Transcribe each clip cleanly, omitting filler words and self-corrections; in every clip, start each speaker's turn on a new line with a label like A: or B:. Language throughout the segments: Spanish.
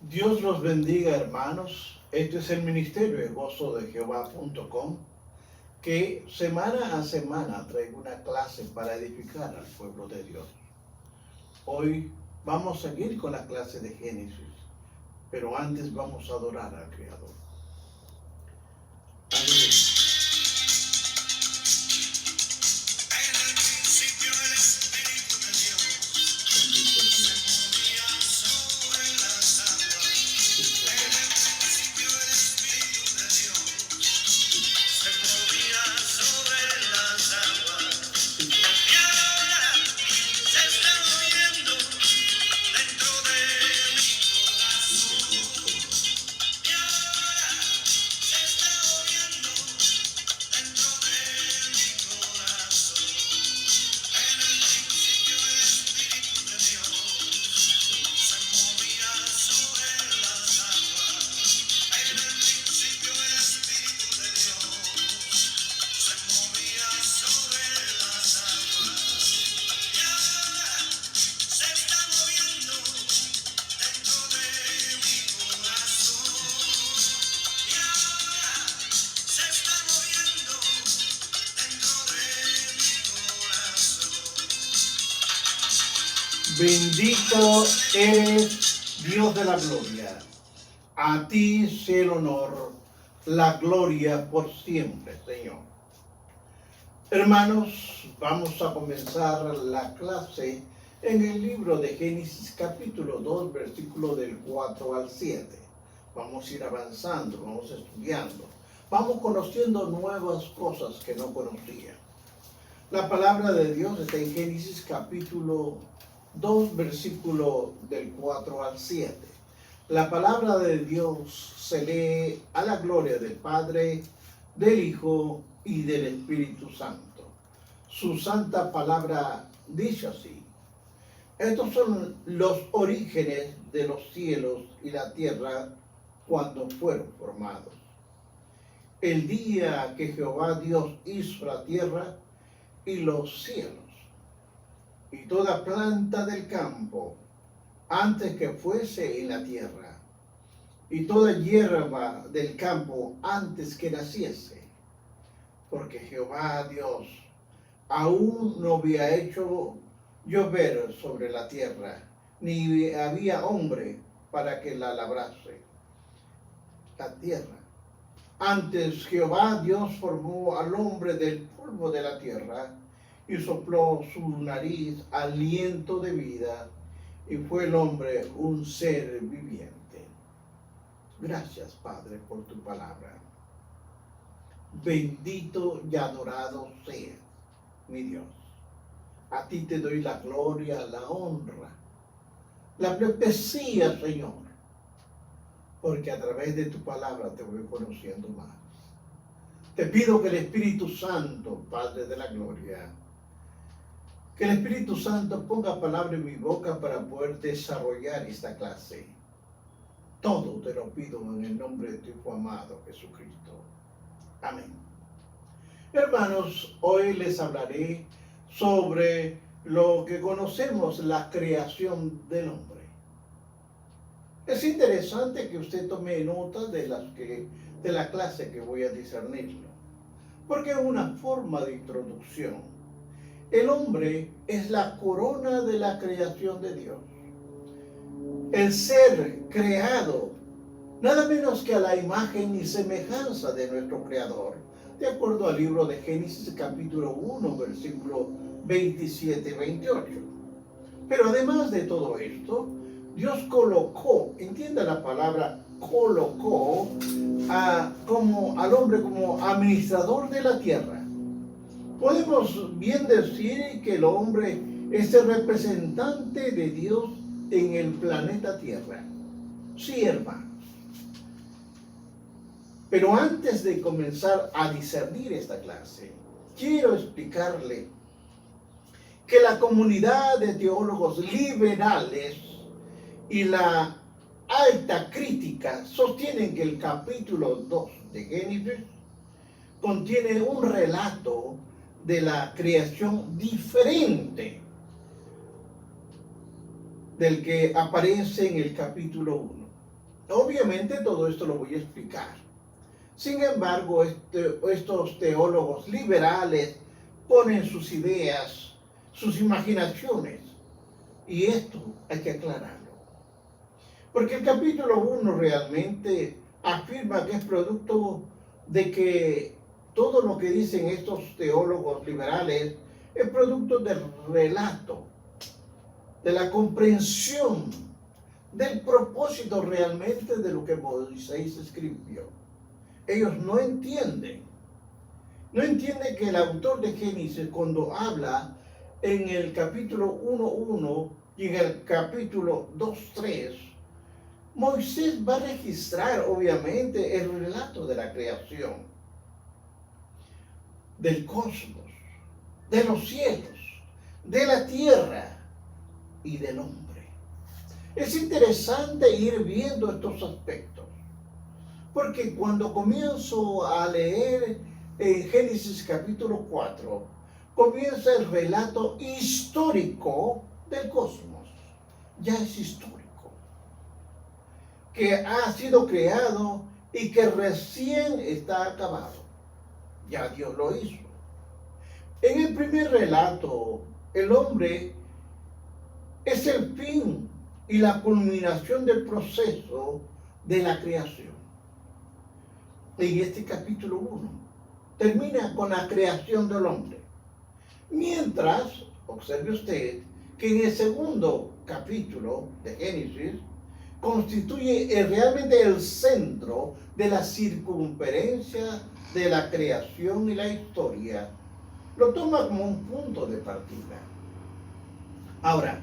A: Dios los bendiga, hermanos. Este es el ministerio de gozodejehová.com, que semana a semana traigo una clase para edificar al pueblo de Dios. Hoy vamos a seguir con la clase de Génesis, pero antes vamos a adorar al Creador. Aleluya. Bendito eres, Dios de la gloria. A ti sea el honor, la gloria por siempre, Señor. Hermanos, vamos a comenzar la clase en el libro de Génesis capítulo 2, versículo del 4 al 7. Vamos a ir avanzando, vamos estudiando, vamos conociendo nuevas cosas que no conocía. La palabra de Dios está en Génesis capítulo 2, versículo del 4 al 7. La palabra de Dios se lee a la gloria del Padre, del Hijo y del Espíritu Santo. Su santa palabra dice así: estos son los orígenes de los cielos y la tierra cuando fueron formados. El día que Jehová Dios hizo la tierra y los cielos, y toda planta del campo, antes que fuese en la tierra, y toda hierba del campo antes que naciese, porque Jehová Dios aún no había hecho llover sobre la tierra, ni había hombre para que la labrase la tierra. Antes Jehová Dios formó al hombre del polvo de la tierra, y sopló su nariz aliento de vida, y fue el hombre un ser viviente. Gracias, Padre, por tu palabra. Bendito y adorado seas, mi Dios. A ti te doy la gloria, la honra, la pleitesía, Señor, porque a través de tu palabra te voy conociendo más. Te pido que el Espíritu Santo, Padre de la gloria, que el Espíritu Santo ponga palabra en mi boca para poder desarrollar esta clase. Todo te lo pido en el nombre de tu Hijo amado Jesucristo. Amén. Hermanos, hoy les hablaré sobre lo que conocemos, la creación del hombre. Es interesante que usted tome nota de la clase que voy a discernirlo, porque es una forma de introducción. El hombre es la corona de la creación de Dios. El ser creado, nada menos que a la imagen y semejanza de nuestro Creador, de acuerdo al libro de Génesis capítulo 1, versículo 27-28. Pero además de todo esto, Dios colocó, entienda la palabra colocó, al hombre como administrador de la tierra. Podemos bien decir que el hombre es el representante de Dios en el planeta Tierra. Sí, hermanos. Pero antes de comenzar a discernir esta clase, quiero explicarle que la comunidad de teólogos liberales y la alta crítica sostienen que el capítulo 2 de Génesis contiene un relato de la creación diferente del que aparece en el capítulo 1. Obviamente todo esto lo voy a explicar. Sin embargo, estos teólogos liberales ponen sus ideas, sus imaginaciones, y esto hay que aclararlo. Porque el capítulo 1 realmente afirma que es producto de que todo lo que dicen estos teólogos liberales es producto del relato, de la comprensión, del propósito realmente de lo que Moisés escribió. Ellos no entienden que el autor de Génesis, cuando habla en el capítulo 1:1 y en el capítulo 2:3, Moisés va a registrar obviamente el relato de la creación, del cosmos, de los cielos, de la tierra y del hombre. Es interesante ir viendo estos aspectos, porque cuando comienzo a leer en Génesis capítulo 4, comienza el relato histórico del cosmos. Ya es histórico, que ha sido creado y que recién está acabado. Ya Dios lo hizo. En el primer relato, el hombre es el fin y la culminación del proceso de la creación. En este capítulo 1 termina con la creación del hombre. Mientras, observe usted que en el segundo capítulo de Génesis constituye realmente el centro de la circunferencia de la creación y la historia. Lo toma como un punto de partida. Ahora,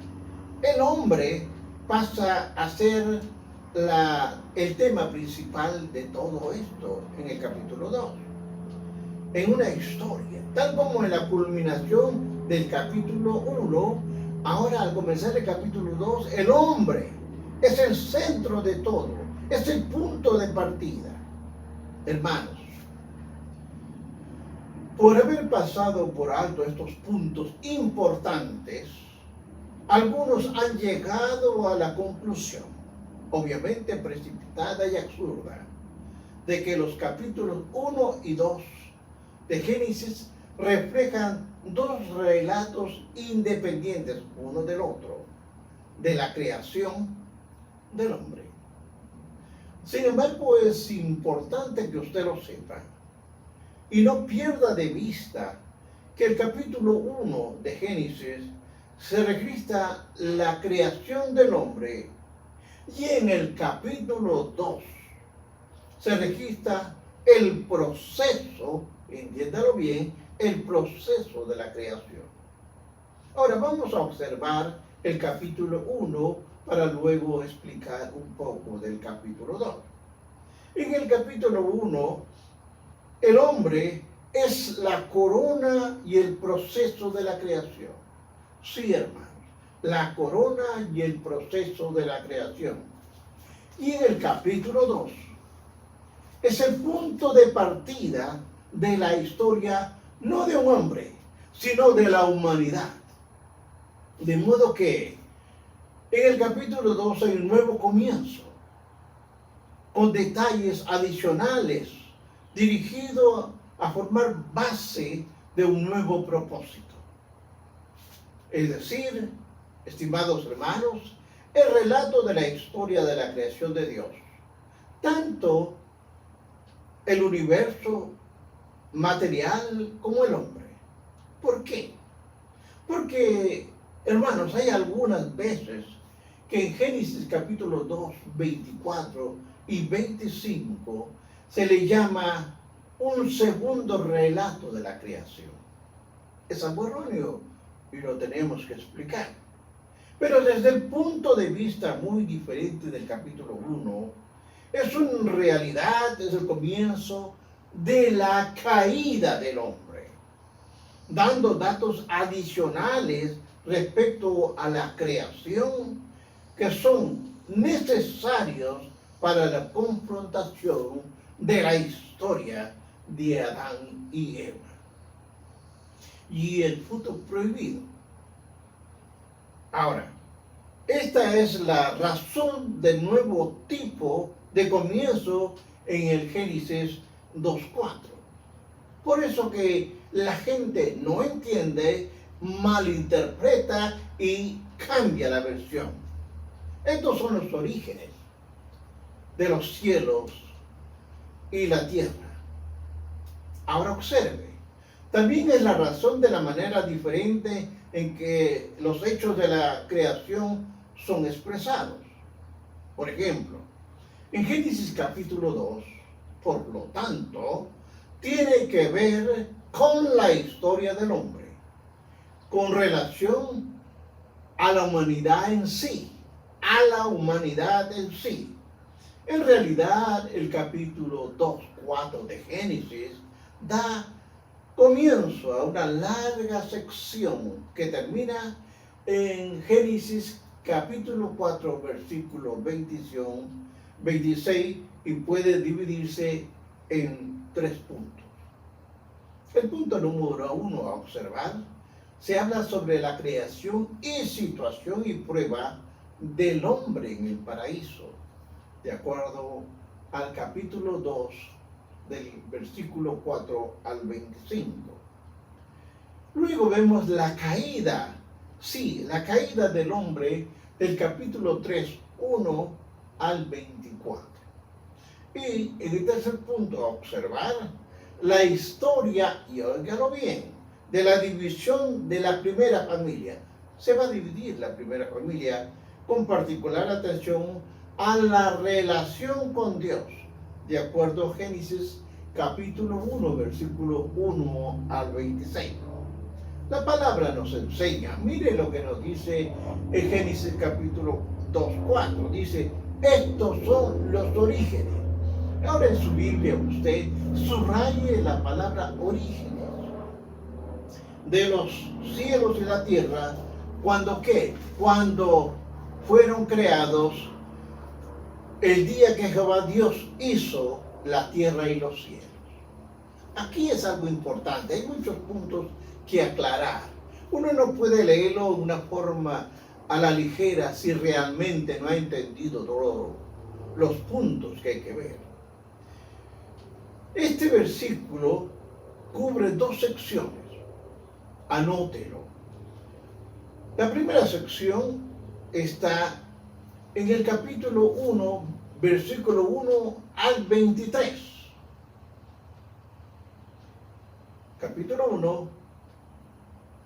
A: el hombre pasa a ser el tema principal de todo esto en el capítulo 2. En una historia, tal como en la culminación del capítulo 1, ahora al comenzar el capítulo 2, el hombre es el centro de todo, es el punto de partida. Hermanos, por haber pasado por alto estos puntos importantes, algunos han llegado a la conclusión, obviamente precipitada y absurda, de que los capítulos 1 y 2 de Génesis reflejan dos relatos independientes uno del otro, de la creación del hombre. Sin embargo, es importante que usted lo sepa y no pierda de vista que el capítulo 1 de Génesis se registra la creación del hombre y en el capítulo 2 se registra el proceso, entiéndalo bien, el proceso de la creación. Ahora vamos a observar el capítulo 1 para luego explicar un poco del capítulo 2. En el capítulo 1, el hombre es la corona y el proceso de la creación. Sí, hermanos, la corona y el proceso de la creación. Y en el capítulo 2, es el punto de partida de la historia, no de un hombre, sino de la humanidad. De modo que en el capítulo 2 hay un nuevo comienzo, con detalles adicionales, dirigido a formar base de un nuevo propósito. Es decir, estimados hermanos, el relato de la historia de la creación de Dios, tanto el universo material como el hombre. ¿Por qué? Porque, hermanos, hay algunas veces que en Génesis capítulo 2, 24 y 25 se le llama un segundo relato de la creación. Es algo erróneo y lo tenemos que explicar. Pero desde el punto de vista muy diferente del capítulo 1, es en realidad es el comienzo de la caída del hombre, dando datos adicionales respecto a la creación que son necesarios para la confrontación de la historia de Adán y Eva y el fruto prohibido. Ahora, esta es la razón del nuevo tipo de comienzo en el Génesis 2:4. Por eso que la gente no entiende, malinterpreta y cambia la versión. Estos son los orígenes de los cielos y la tierra. Ahora observe, también es la razón de la manera diferente en que los hechos de la creación son expresados. Por ejemplo, en Génesis capítulo 2, por lo tanto, tiene que ver con la historia del hombre, con relación a la humanidad en sí, En realidad, el capítulo 2:4 de Génesis da comienzo a una larga sección que termina en Génesis capítulo 4, versículo 26 y puede dividirse en 3 puntos. El punto número 1 a observar se habla sobre la creación y situación y prueba del hombre en el paraíso, de acuerdo al capítulo 2 del versículo 4 al 25. Luego vemos la caída, la caída del hombre del capítulo 3, 1 al 24. Y en el tercer punto a observar la historia, y óigalo bien, de la división de la primera familia. Se va a dividir la primera familia con particular atención a la relación con Dios, de acuerdo a Génesis capítulo 1, versículo 1 al 26. La palabra nos enseña, mire lo que nos dice en Génesis capítulo 2:4, dice, estos son los orígenes. Ahora en su Biblia usted subraye la palabra orígenes de los cielos y la tierra. ¿Cuándo qué? Cuando fueron creados el día que Jehová Dios hizo la tierra y los cielos. Aquí es algo importante, hay muchos puntos que aclarar. Uno no puede leerlo de una forma a la ligera si realmente no ha entendido todos los puntos que hay que ver. Este versículo cubre 2 secciones. Anótelo. La primera sección está en el capítulo 1, versículo 1 al 23. Capítulo 1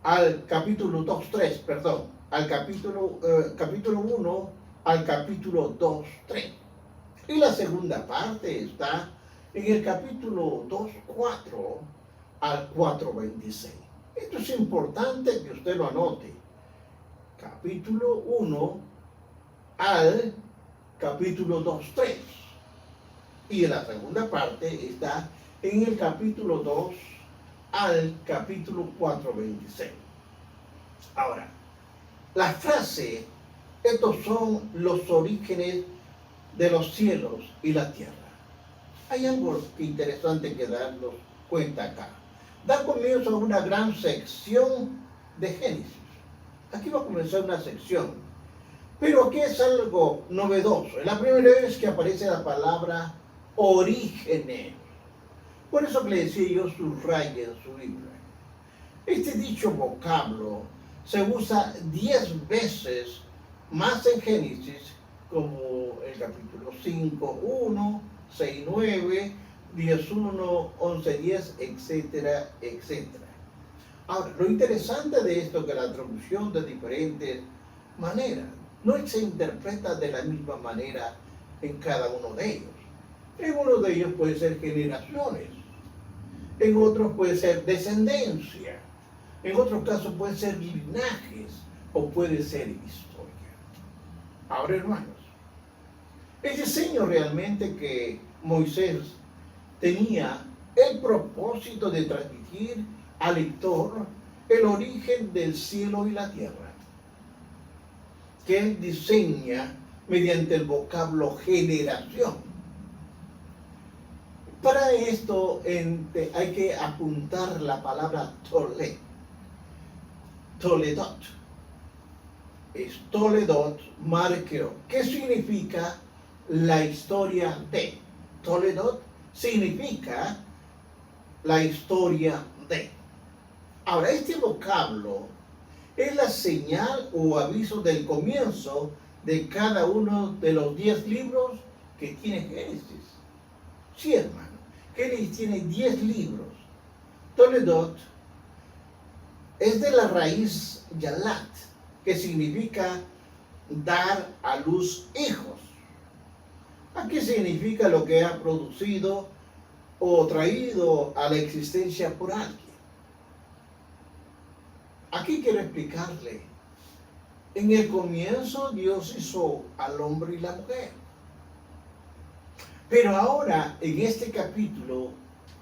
A: al capítulo 2, 3, perdón, al capítulo 1 al capítulo 2, 3. Y la segunda parte está en el capítulo 2, 4 al 4, 26. Esto es importante que usted lo anote. Capítulo 1 al capítulo 2, 3. Y la segunda parte está en el capítulo 2 al capítulo 4, 26. Ahora, la frase, estos son los orígenes de los cielos y la tierra. Hay algo interesante que darnos cuenta acá. Da comienzo a una gran sección de Génesis. Aquí va a comenzar una sección. Pero aquí es algo novedoso. Es la primera vez que aparece la palabra orígenes. Por eso que le decía yo, subraye en su Biblia. Este dicho vocablo se usa 10 veces más en Génesis, como el capítulo 5, 1, 6, 9, 10, 1, 11, 10, etcétera, etcétera. Ahora, lo interesante de esto es que la traducción de diferentes maneras no se interpreta de la misma manera en cada uno de ellos. En uno de ellos puede ser generaciones, en otros puede ser descendencia, en otros casos puede ser linajes o puede ser historia. Ahora, hermanos, el diseño realmente que Moisés tenía el propósito de transmitir al lector el origen del cielo y la tierra, que él diseña mediante el vocablo generación. Para esto hay que apuntar la palabra Toledot. Es Toledot Marqueo, que significa la historia de. Toledot significa la historia de. Ahora, este vocablo es la señal o aviso del comienzo de cada uno de los 10 libros que tiene Génesis. Sí, hermano. Génesis tiene 10 libros. Toledot es de la raíz Yalat, que significa dar a luz hijos. Aquí significa lo que ha producido o traído a la existencia por alguien. Aquí quiero explicarle. En el comienzo Dios hizo al hombre y la mujer. Pero ahora, en este capítulo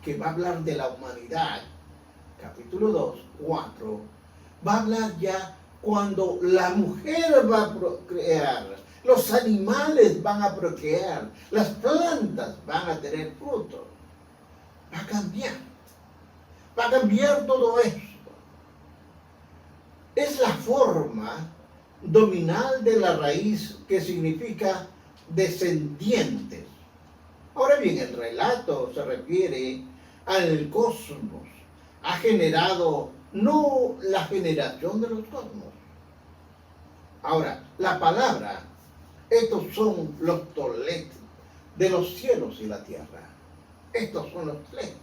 A: que va a hablar de la humanidad, capítulo 2, 4, va a hablar ya cuando la mujer va a procrear, los animales van a procrear, las plantas van a tener fruto. Va a cambiar todo esto. Es la forma dominal de la raíz que significa descendientes. Ahora bien, el relato se refiere al cosmos. Ha generado no la generación de los cosmos. Ahora, la palabra, estos son los tolet de los cielos y la tierra. Estos son los tolet.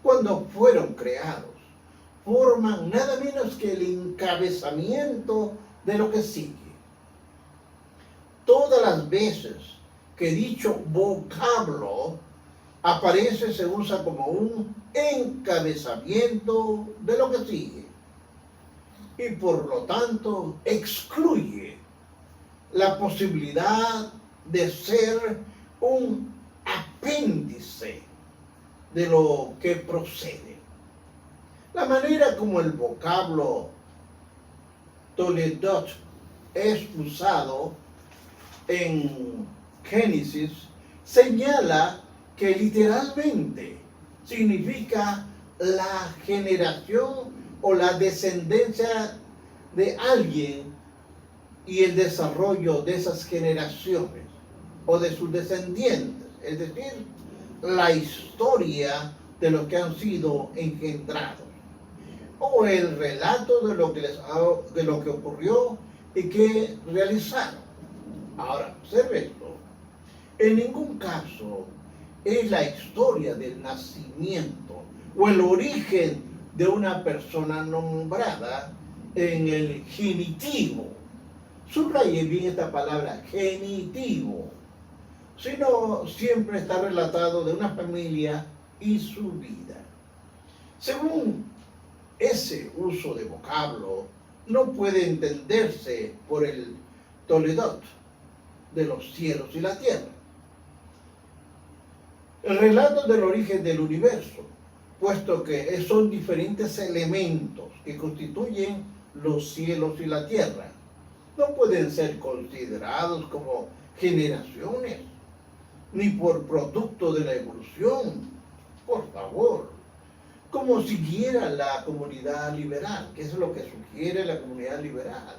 A: Cuando fueron creados, forman nada menos que el encabezamiento de lo que sigue. Todas las veces que dicho vocablo aparece, se usa como un encabezamiento de lo que sigue. Y por lo tanto excluye la posibilidad de ser un apéndice de lo que procede. La manera como el vocablo Toledot es usado en Génesis señala que literalmente significa la generación o la descendencia de alguien y el desarrollo de esas generaciones o de sus descendientes, es decir, la historia de los que han sido engendrados o el relato de lo que ocurrió y que realizaron. Ahora, observe esto. En ningún caso es la historia del nacimiento o el origen de una persona nombrada en el genitivo. Subraye bien esta palabra, genitivo. Sino siempre está relatado de una familia y su vida. Según ese uso de vocablo, no puede entenderse por el Toledot de los cielos y la tierra. El relato del origen del universo, puesto que son diferentes elementos que constituyen los cielos y la tierra, no pueden ser considerados como generaciones, ni por producto de la evolución, por favor, como siguiera la comunidad liberal, que es lo que sugiere la comunidad liberal.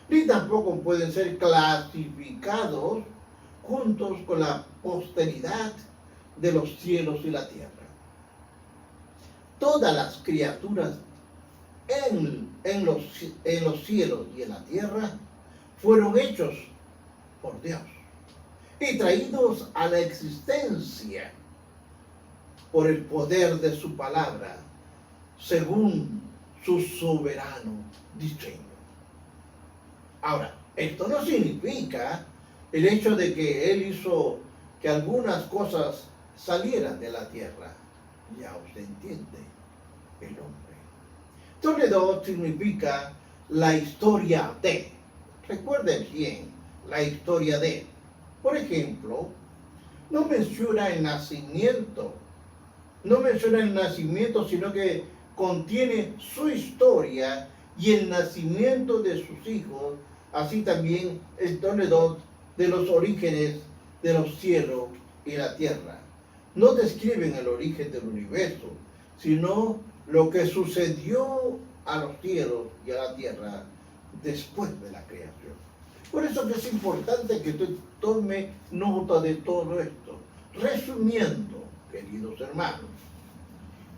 A: Ni tampoco pueden ser clasificados juntos con la posteridad de los cielos y la tierra. Todas las criaturas en los cielos y en la tierra fueron hechos por Dios y traídos a la existencia por el poder de su palabra, según su soberano diseño. Ahora, esto no significa el hecho de que Él hizo que algunas cosas salieran de la tierra. Ya usted entiende, el hombre. Toledot significa la historia de. Recuerden bien, la historia de. Por ejemplo, no menciona el nacimiento, sino que contiene su historia y el nacimiento de sus hijos, así también el Toledot de los orígenes de los cielos y la tierra. No describen el origen del universo, sino lo que sucedió a los cielos y a la tierra después de la creación. Por eso que es importante que usted tome nota de todo esto. Resumiendo, queridos hermanos,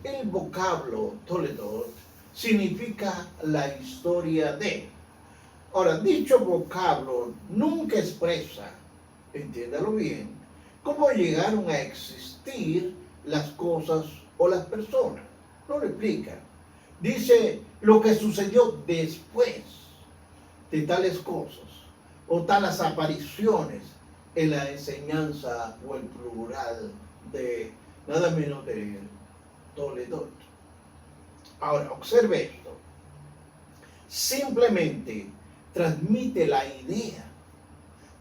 A: el vocablo Toledot significa la historia de. Ahora, dicho vocablo nunca expresa, entiéndalo bien, cómo llegaron a existir las cosas o las personas. No lo explica. Dice lo que sucedió después de tales cosas o tales apariciones en la enseñanza o el plural de nada menos de Toledot. Ahora, observe esto. Simplemente transmite la idea,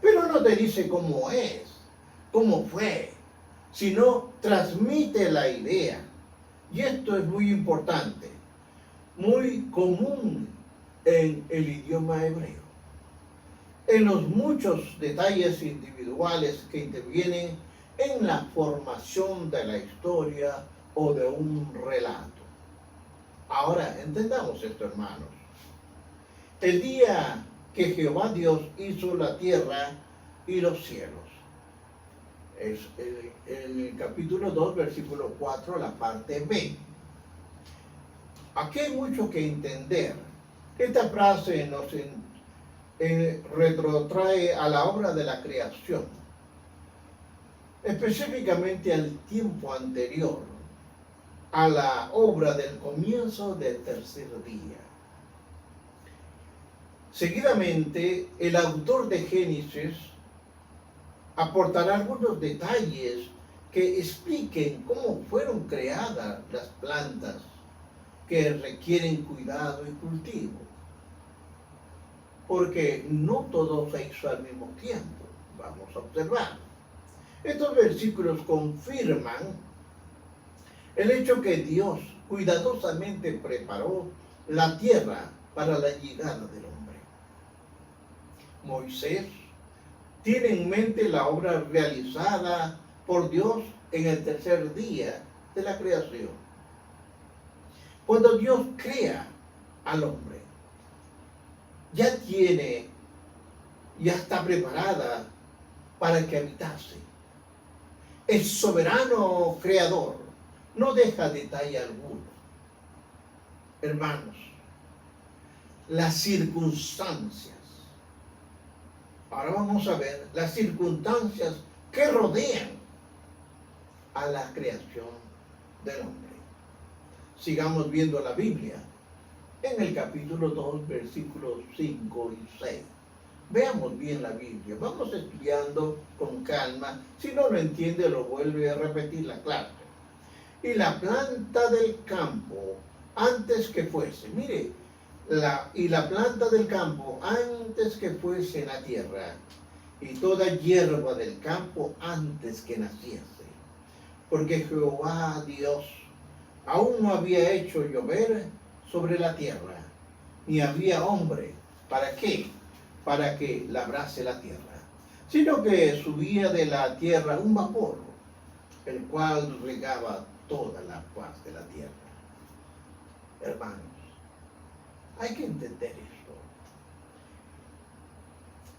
A: pero no te dice cómo es, cómo fue, sino transmite la idea. Y esto es muy importante, muy común en el idioma hebreo. En los muchos detalles individuales que intervienen en la formación de la historia o de un relato. Ahora, entendamos esto, hermanos. El día que Jehová Dios hizo la tierra y los cielos. Es el capítulo 2, versículo 4, la parte B. Aquí hay mucho que entender. Esta frase nos retrotrae a la obra de la creación, específicamente al tiempo anterior, a la obra del comienzo del tercer día. Seguidamente, el autor de Génesis aportará algunos detalles que expliquen cómo fueron creadas las plantas que requieren cuidado y cultivo. Porque no todo se hizo al mismo tiempo. Vamos a observar. Estos versículos confirman el hecho que Dios cuidadosamente preparó la tierra para la llegada del hombre. Moisés tiene en mente la obra realizada por Dios en el tercer día de la creación. Cuando Dios crea al hombre, ya está preparada para que habitase. El soberano creador no deja detalle alguno. Hermanos, las circunstancias. Ahora vamos a ver las circunstancias que rodean a la creación del hombre. Sigamos viendo la Biblia en el capítulo 2, versículos 5 y 6. Veamos bien la Biblia, vamos estudiando con calma. Si no lo entiende, lo vuelve a repetir la clase. Y la planta del campo, antes que fuese, mire, y la planta del campo antes que fuese en la tierra, y toda hierba del campo antes que naciese. Porque Jehová Dios aún no había hecho llover sobre la tierra, ni había hombre. ¿Para qué? Para que labrase la tierra. Sino que subía de la tierra un vapor, el cual regaba toda la faz de la tierra. Hermanos, hay que entender esto.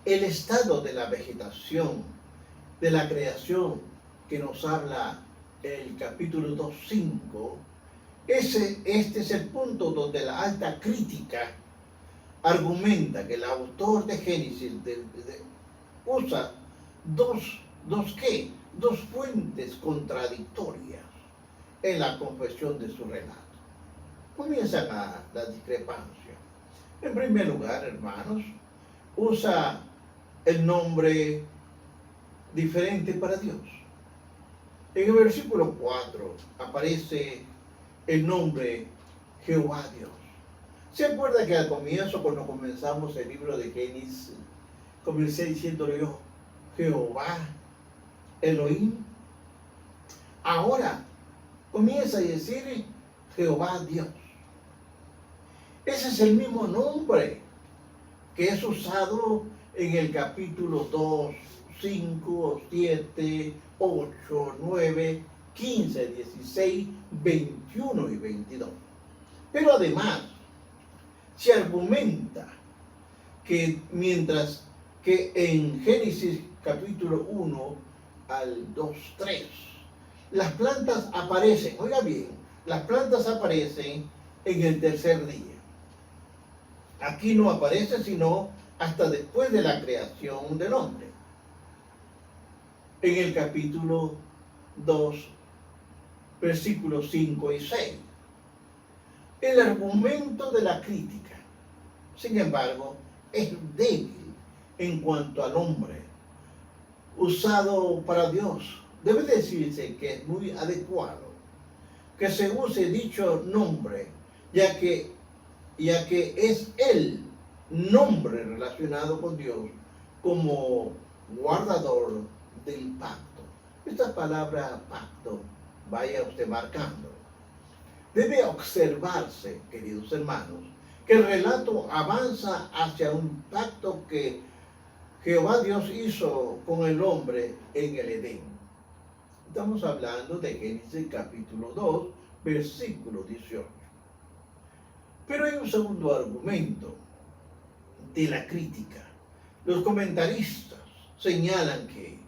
A: El estado de la vegetación, de la creación que nos habla el capítulo 2:5, este es el punto donde la alta crítica argumenta que el autor de Génesis usa dos fuentes contradictorias en la confesión de su relato. Comienza la discrepancia. En primer lugar, hermanos, usa el nombre diferente para Dios. En el versículo 4 aparece el nombre Jehová Dios. ¿Se acuerda que al comienzo, cuando comenzamos el libro de Génesis, comencé diciéndole yo, Jehová, Elohim? Ahora comienza a decir Jehová Dios. Ese es el mismo nombre que es usado en el capítulo 2, 5, 7, 8, 9, 15, 16, 21 y 22. Pero además, se argumenta que mientras que en Génesis capítulo 1 al 2, 3, las plantas aparecen, oiga bien, las plantas aparecen en el tercer día. Aquí no aparece sino hasta después de la creación del hombre. En el capítulo 2, versículos 5 y 6. El argumento de la crítica, sin embargo, es débil en cuanto al hombre usado para Dios. Debe decirse que es muy adecuado que se use dicho nombre, ya que es el nombre relacionado con Dios como guardador del pacto. Esta palabra pacto, vaya usted marcando. Debe observarse, queridos hermanos, que el relato avanza hacia un pacto que Jehová Dios hizo con el hombre en el Edén. Estamos hablando de Génesis capítulo 2, versículo 18. Pero hay un segundo argumento de la crítica. Los comentaristas señalan que,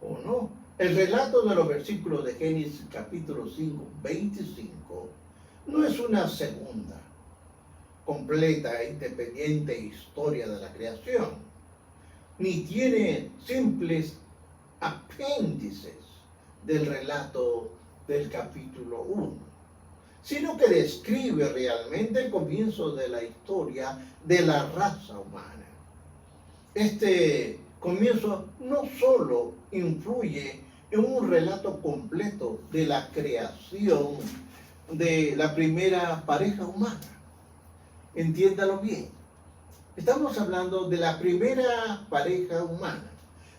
A: o no, el relato de los versículos de Génesis capítulo 5, 25 no es una segunda, completa e independiente historia de la creación, ni tiene simples apéndices del relato del capítulo 1, sino que describe realmente el comienzo de la historia de la raza humana. Este comienzo no solo influye en un relato completo de la creación de la primera pareja humana. Entiéndalo bien. Estamos hablando de la primera pareja humana,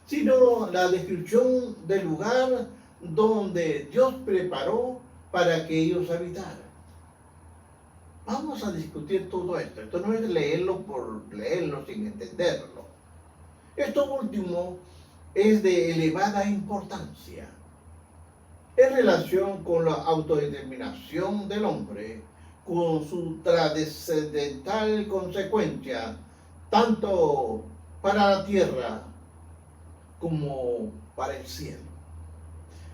A: sino la descripción del lugar donde Dios preparó para que ellos habitaran. Vamos a discutir todo esto. Esto no es leerlo por leerlo sin entenderlo. Esto último es de elevada importancia en relación con la autodeterminación del hombre, con su trascendental consecuencia, tanto para la tierra como para el cielo.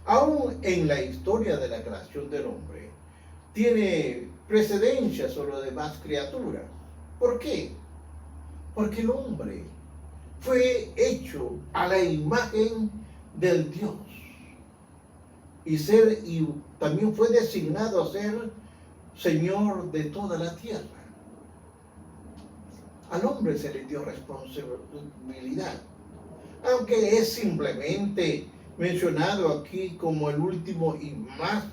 A: Aún en la historia de la creación del hombre, tiene precedencia sobre las demás criaturas. ¿Por qué? Porque el hombre fue hecho a la imagen del Dios y también fue designado a ser Señor de toda la tierra. Al hombre se le dio responsabilidad, aunque es simplemente mencionado aquí como el último y más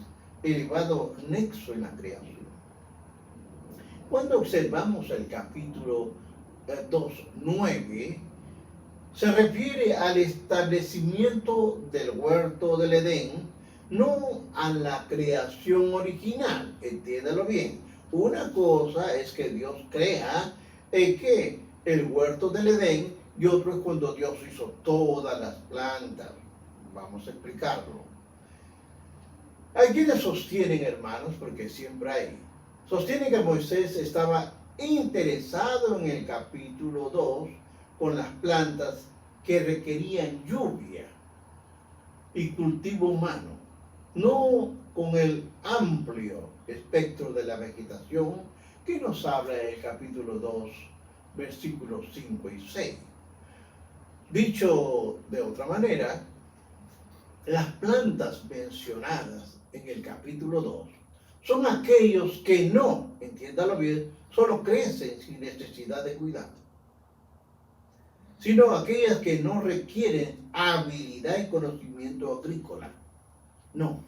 A: elevado nexo en la creación. Cuando observamos el capítulo 2:9, se refiere al establecimiento del huerto del Edén, no a la creación original. Entiéndalo bien. Una cosa es que Dios crea que el huerto del Edén, y otro es cuando Dios hizo todas las plantas. Vamos a explicarlo. Hay quienes sostienen, hermanos, porque siempre hay, sostienen que Moisés estaba interesado en el capítulo 2 con las plantas que requerían lluvia y cultivo humano, no con el amplio espectro de la vegetación que nos habla el capítulo 2, versículos 5 y 6. Dicho de otra manera, las plantas mencionadas en el capítulo 2 son aquellos que no, entiéndalo bien, solo crecen sin necesidad de cuidado, sino aquellas que no requieren habilidad y conocimiento agrícola. No,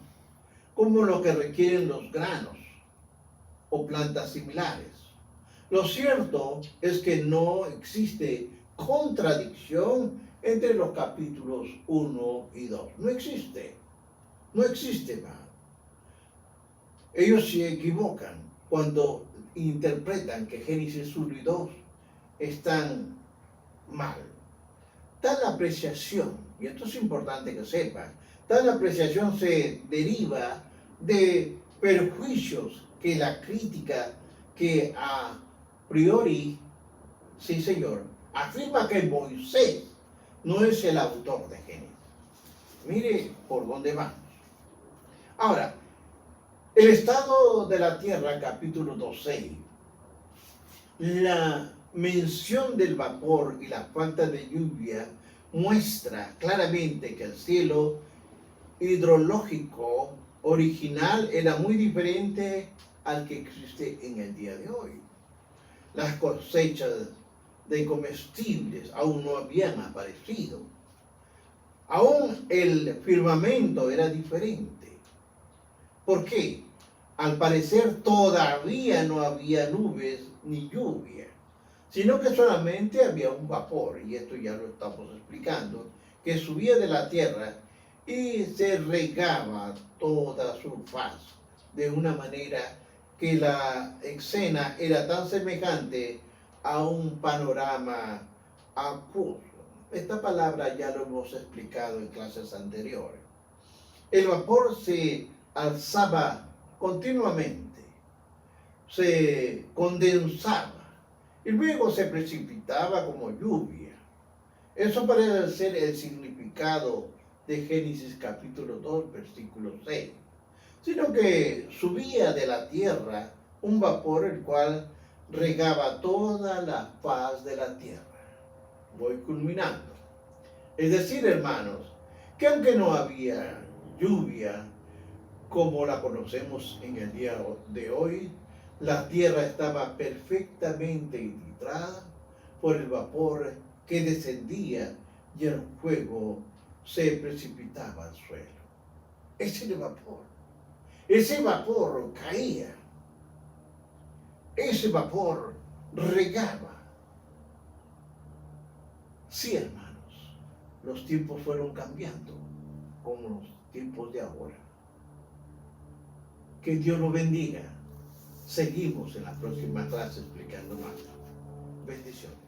A: como lo que requieren los granos o plantas similares. Lo cierto es que no existe contradicción entre los capítulos 1 y 2. No existe. No existe más. Ellos se equivocan cuando interpretan que Génesis 1 y 2 están mal. Tal apreciación, y esto es importante que sepan, tal apreciación se deriva de perjuicios que la crítica que a priori, sí señor, afirma que Moisés no es el autor de Génesis. Mire por dónde vamos. Ahora, el estado de la tierra, capítulo 2:6, la mención del vapor y la falta de lluvia muestra claramente que el cielo hidrológico original era muy diferente al que existe en el día de hoy. Las cosechas de comestibles aún no habían aparecido. Aún el firmamento era diferente. ¿Por qué? Al parecer todavía no había nubes ni lluvia, sino que solamente había un vapor, y esto ya lo estamos explicando, que subía de la tierra y se regaba toda su faz de una manera que la escena era tan semejante a un panorama acuoso. Esta palabra ya lo hemos explicado en clases anteriores. El vapor se alzaba continuamente, se condensaba y luego se precipitaba como lluvia. Eso parece ser el significado de Génesis capítulo 2, versículo 6, sino que subía de la tierra un vapor el cual regaba toda la faz de la tierra. Voy culminando. Es decir, hermanos, que aunque no había lluvia como la conocemos en el día de hoy, la tierra estaba perfectamente infiltrada por el vapor que descendía y el fuego se precipitaba al suelo. Ese vapor caía, ese vapor regaba. Sí, hermanos, los tiempos fueron cambiando como los tiempos de ahora. Que Dios los bendiga. Seguimos en la próxima clase explicando más. Bendiciones.